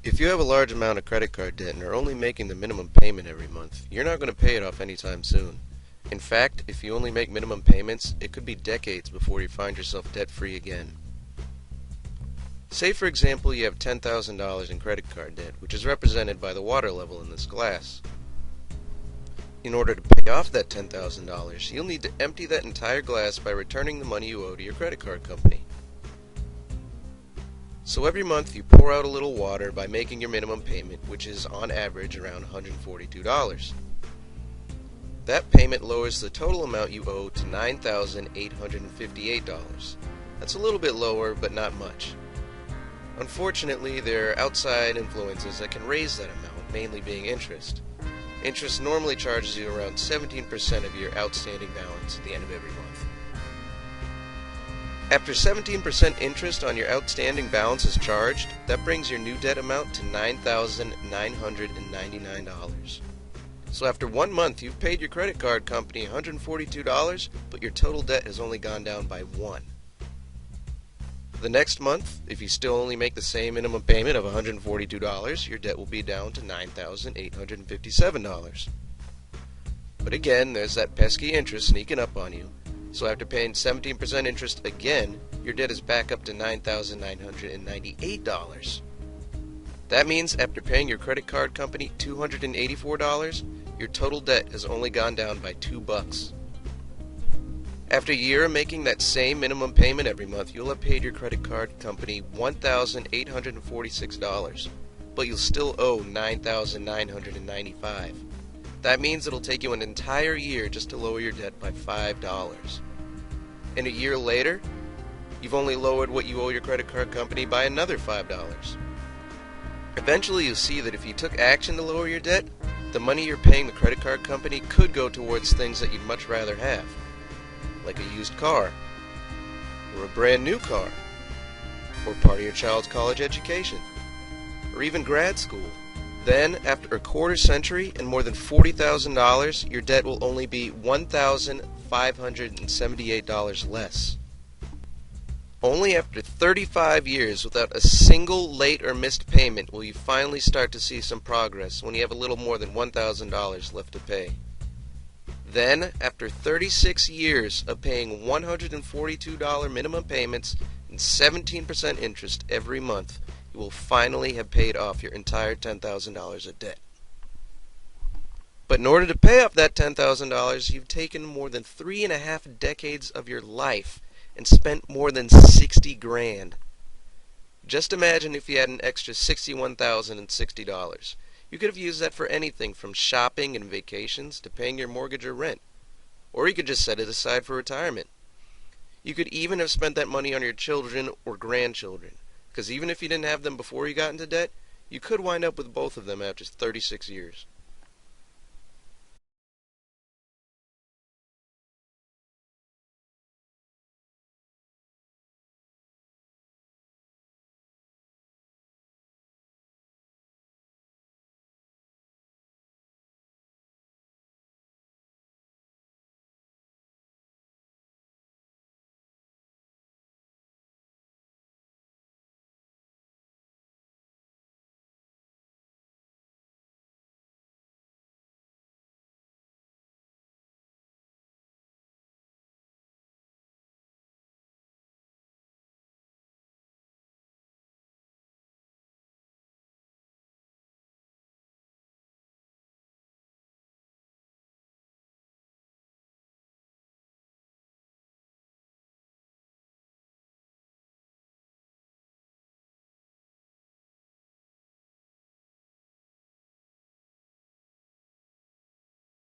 If you have a large amount of credit card debt and are only making the minimum payment every month, you're not going to pay it off anytime soon. In fact, if you only make minimum payments, it could be decades before you find yourself debt-free again. Say, for example, you have $10,000 in credit card debt, which is represented by the water level in this glass. In order to pay off that $10,000, you'll need to empty that entire glass by returning the money you owe to your credit card company. So every month you pour out a little water by making your minimum payment, which is on average around $142. That payment lowers the total amount you owe to $9,858. That's a little bit lower, but not much. Unfortunately, there are outside influences that can raise that amount, mainly being interest. Interest normally charges you around 17% of your outstanding balance at the end of every month. After 17% interest on your outstanding balance is charged, that brings your new debt amount to $9,999. So after 1 month, you've paid your credit card company $142, but your total debt has only gone down by 1. The next month, if you still only make the same minimum payment of $142, your debt will be down to $9,857. But again, there's that pesky interest sneaking up on you. So after paying 17% interest again, your debt is back up to $9,998. That means after paying your credit card company $284, your total debt has only gone down by $2. After a year of making that same minimum payment every month, you'll have paid your credit card company $1,846, but you'll still owe $9,995. That means it'll take you an entire year just to lower your debt by $5. And a year later, you've only lowered what you owe your credit card company by another $5. Eventually, you'll see that if you took action to lower your debt, the money you're paying the credit card company could go towards things that you'd much rather have, like a used car, or a brand new car, or part of your child's college education, or even grad school. Then, after a quarter century and more than $40,000, your debt will only be $1,578 less. Only after 35 years without a single late or missed payment will you finally start to see some progress when you have a little more than $1,000 left to pay. Then, after 36 years of paying $142 minimum payments and 17% interest every month, you will finally have paid off your entire $10,000 of debt. But in order to pay off that $10,000, you've taken more than 3.5 decades of your life and spent more than 60 grand. Just imagine if you had an extra $61,060. You could have used that for anything from shopping and vacations to paying your mortgage or rent. Or you could just set it aside for retirement. You could even have spent that money on your children or grandchildren, because even if you didn't have them before you got into debt, you could wind up with both of them after 36 years.